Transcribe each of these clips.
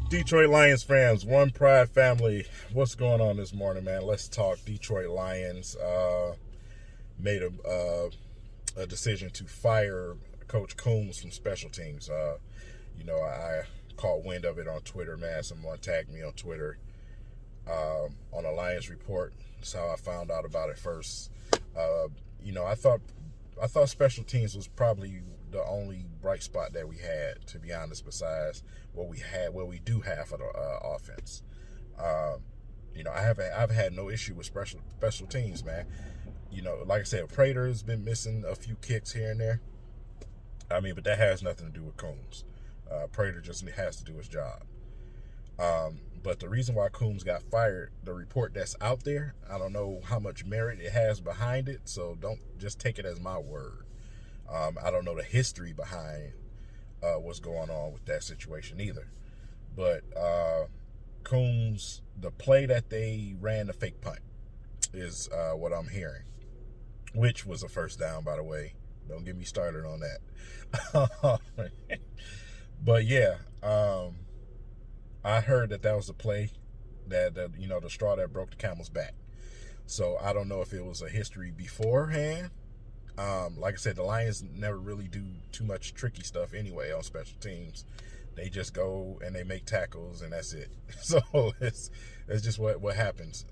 Detroit Lions fans, one pride family. What's going on this morning, man? Let's talk Detroit Lions. Made a decision to fire Coach Coombs from special teams. I caught wind of it on Twitter, man. Someone tagged me on Twitter on a Lions report. That's how I found out about it first. I thought special teams was probably the only bright spot that we had, to be honest, besides what we do have for the offense. I've had no issue with special teams, man. Like I said, Prater's been missing a few kicks here and there. But that has nothing to do with Coombs. Prater just has to do his job. But the reason why Coombs got fired, the report that's out there, I don't know how much merit it has behind it, so don't just take it as my word. I don't know the history behind what's going on with that situation either. But Coombs, the play that they ran the fake punt is what I'm hearing, which was a first down, by the way. Don't get me started on that. But yeah, I heard that was a play that the straw that broke the camel's back. So I don't know if it was a history beforehand. Like I said, the Lions never really do too much tricky stuff anyway on special teams. They just go and they make tackles and that's it. So it's just what happens.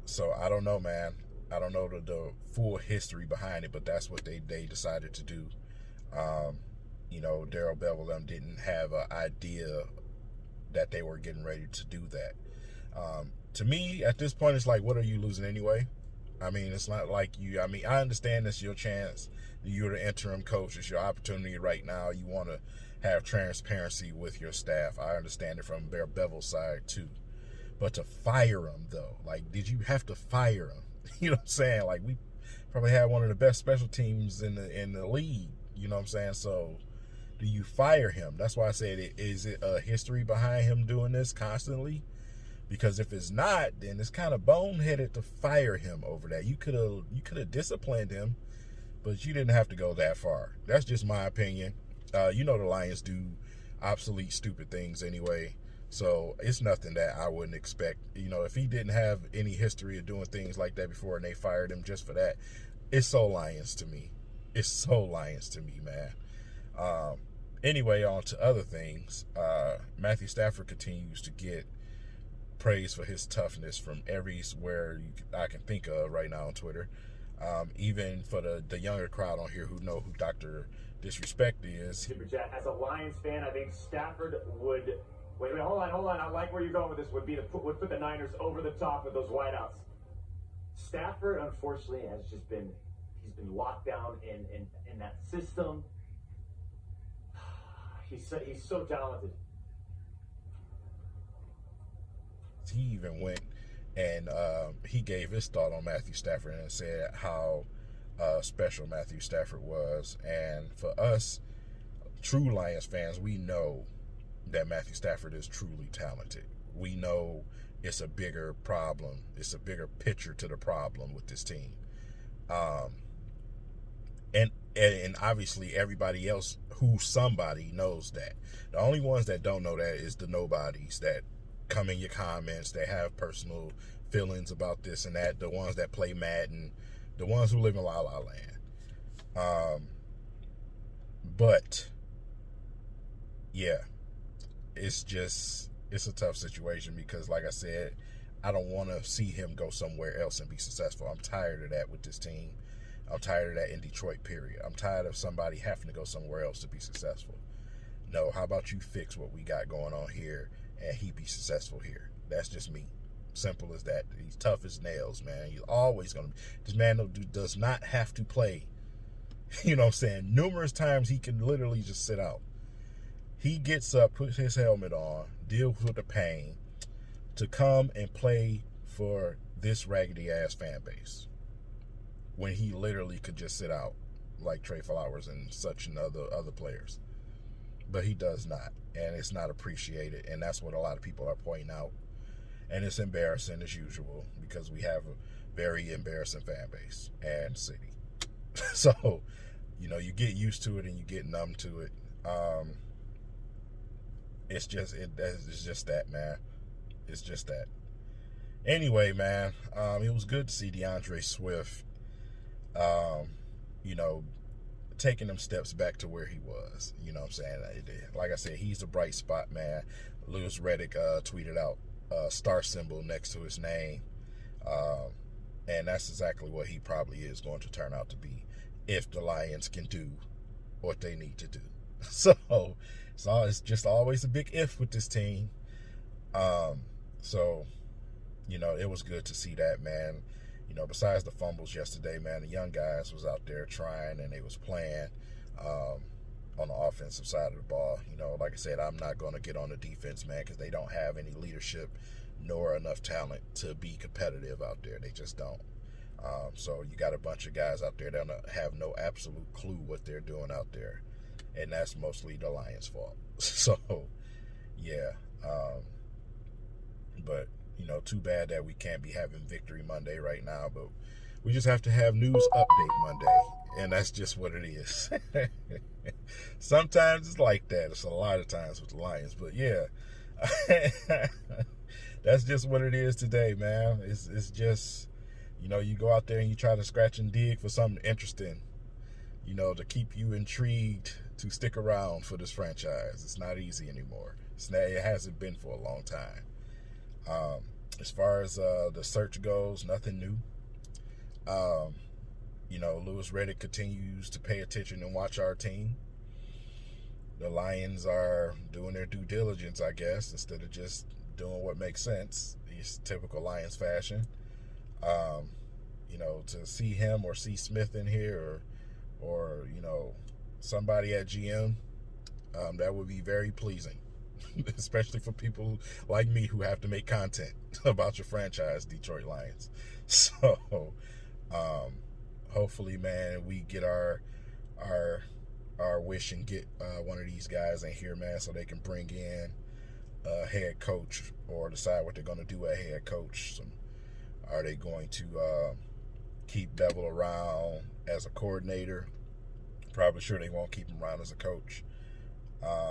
So I don't know, man. I don't know the full history behind it, but that's what they decided to do. Darrell Bevel them didn't have an idea that they were getting ready to do that. To me, at this point, it's like, what are you losing anyway? It's not like you. I understand it's your chance. You're the interim coach. It's your opportunity right now. You want to have transparency with your staff. I understand it from Bevel's side too. But to fire him, though, like, did you have to fire him? You know what I'm saying? Like, we probably had one of the best special teams in the league. You know what I'm saying? So, do you fire him? That's why I said, is it a history behind him doing this constantly? Because if it's not, then it's kind of boneheaded to fire him over that. You could have disciplined him, but you didn't have to go that far. That's just my opinion. The Lions do obsolete, stupid things anyway. So it's nothing that I wouldn't expect. If he didn't have any history of doing things like that before and they fired him just for that, it's so Lions to me. It's so Lions to me, man. Anyway, on to other things. Matthew Stafford continues to get praise for his toughness from everywhere I can think of right now on Twitter. Even for the younger crowd on here who know who Dr. Disrespect is. Super chat. As a Lions fan, I think Stafford would. Wait, hold on. I like where you're going with this. Would put the Niners over the top with those wideouts. Stafford, unfortunately, he's been locked down in that system. He's so talented. He even went and he gave his thought on Matthew Stafford and said how special Matthew Stafford was. And for us, true Lions fans, we know that Matthew Stafford is truly talented. We know it's a bigger problem. It's a bigger picture to the problem with this team. And obviously everybody else somebody knows that. The only ones that don't know that is the nobodies that come in your comments, that have personal feelings about this and that, the ones that play Madden, the ones who live in La La Land. But yeah, it's a tough situation because, like I said, I don't want to see him go somewhere else and be successful. I'm tired of that with this team. I'm tired of that in Detroit, period. I'm tired of somebody having to go somewhere else to be successful. No, how about you fix what we got going on here and he be successful here? That's just me. Simple as that. He's tough as nails, man. He's always going to be. This man does not have to play. You know what I'm saying? Numerous times he can literally just sit out. He gets up, puts his helmet on, deals with the pain to come and play for this raggedy-ass fan base when he literally could just sit out like Trey Flowers and such and other players. But he does not, and it's not appreciated, and that's what a lot of people are pointing out. And it's embarrassing as usual because we have a very embarrassing fan base and city. So, you get used to it and you get numb to it. it's just that, man. It's just that. Anyway, man, it was good to see DeAndre Swift, um, you know, taking them steps back to where he was. You know what I'm saying? Like I said, he's a bright spot, man. Lewis Reddick tweeted out a star symbol next to his name. And that's exactly what he probably is going to turn out to be if the Lions can do what they need to do. So it's just always a big if with this team. So, it was good to see that, man. Besides the fumbles yesterday, man, the young guys was out there trying and they was playing on the offensive side of the ball. Like I said, I'm not going to get on the defense, man, because they don't have any leadership nor enough talent to be competitive out there. They just don't. So you got a bunch of guys out there that have no absolute clue what they're doing out there. And that's mostly the Lions' fault. So, yeah. But, too bad that we can't be having Victory Monday right now. But we just have to have News Update Monday. And that's just what it is. Sometimes it's like that. It's a lot of times with the Lions. But, yeah. That's just what it is today, man. It's just, you go out there and you try to scratch and dig for something interesting, to keep you intrigued to stick around for this franchise. It's not easy anymore. It hasn't been for a long time. As far as the search goes, nothing new. Lewis Reddick continues to pay attention and watch our team. The Lions are doing their due diligence, I guess, instead of just doing what makes sense. It's typical Lions fashion. To see him or see Smith in here or somebody at GM, that would be very pleasing, especially for people like me who have to make content about your franchise, Detroit Lions. So, hopefully, man, we get our wish and get one of these guys in here, man, so they can bring in a head coach or decide what they're going to do at head coach. Are they going to keep Bevel around as a coordinator? Probably sure they won't keep him around as a coach,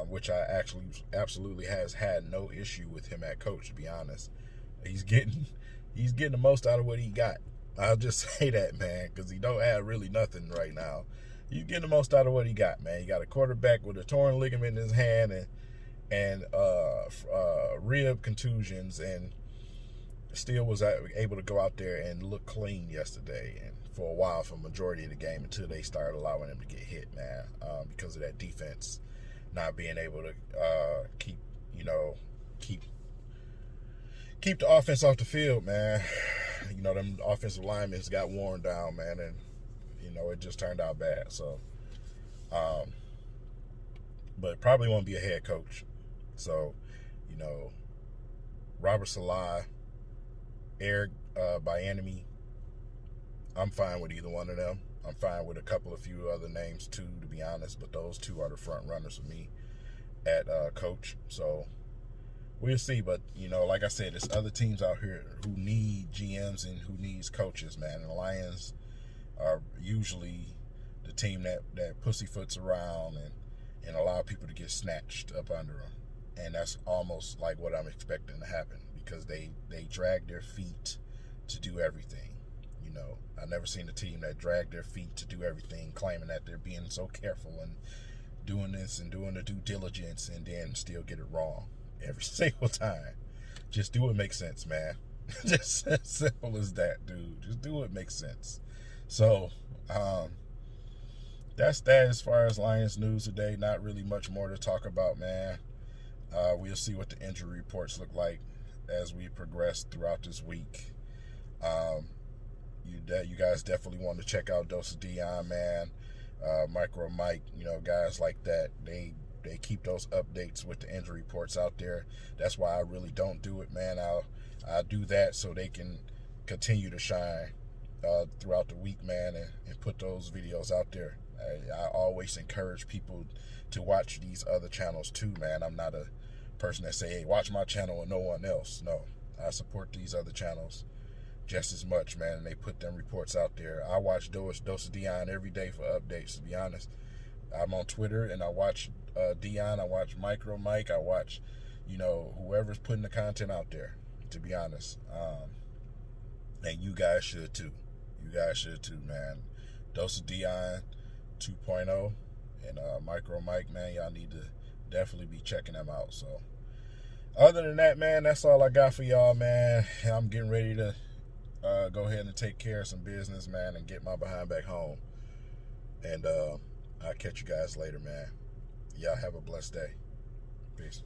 which I actually absolutely has had no issue with him at coach, to be honest. He's getting the most out of what he got. I'll just say that, man, because he don't have really nothing right now. He's getting the most out of what he got, man. He got a quarterback with a torn ligament in his hand and rib contusions, and still was able to go out there and look clean yesterday, and for a while, for a majority of the game, until they started allowing him to get hit, man, because of that defense not being able to keep the offense off the field, man. Them offensive linemen got worn down, man, and it just turned out bad. So, but probably won't be a head coach. So, Robert Saleh, Eric Bieniemy, I'm fine with either one of them. I'm fine with a few other names too, to be honest. But those two are the front runners for me at coach. So we'll see. But like I said, there's other teams out here who need GMs and who needs coaches, man. And the Lions are usually the team that pussyfoots around and allow people to get snatched up under them. And that's almost like what I'm expecting to happen, because they drag their feet to do everything. I've never seen a team that dragged their feet to do everything, claiming that they're being so careful and doing this and doing the due diligence, and then still get it wrong every single time. Just do what makes sense, man. Just as simple as that, dude. Just do what makes sense. So, that's that as far as Lions news today. Not really much more to talk about, man. We'll see what the injury reports look like as we progress throughout this week. You guys definitely want to check out Dose of Dion, man. Micro Mike, guys like that. They keep those updates with the injury reports out there. That's why I really don't do it, man. I'll do that so they can continue to shine throughout the week, man, and put those videos out there. I always encourage people to watch these other channels too, man. I'm not a person that say, hey, watch my channel and no one else. No, I support these other channels just as much, man, and they put them reports out there. I watch Dose of Dion every day for updates, to be honest. I'm on Twitter and I watch Dion, I watch Micro Mike, I watch, whoever's putting the content out there, to be honest. And you guys should too. You guys should too, man. Dose of Dion 2.0 and Micro Mike, man, y'all need to definitely be checking them out. So other than that, man, that's all I got for y'all, man. I'm getting ready to go ahead and take care of some business, man, and get my behind back home. And I'll catch you guys later, man. Y'all have a blessed day. Peace.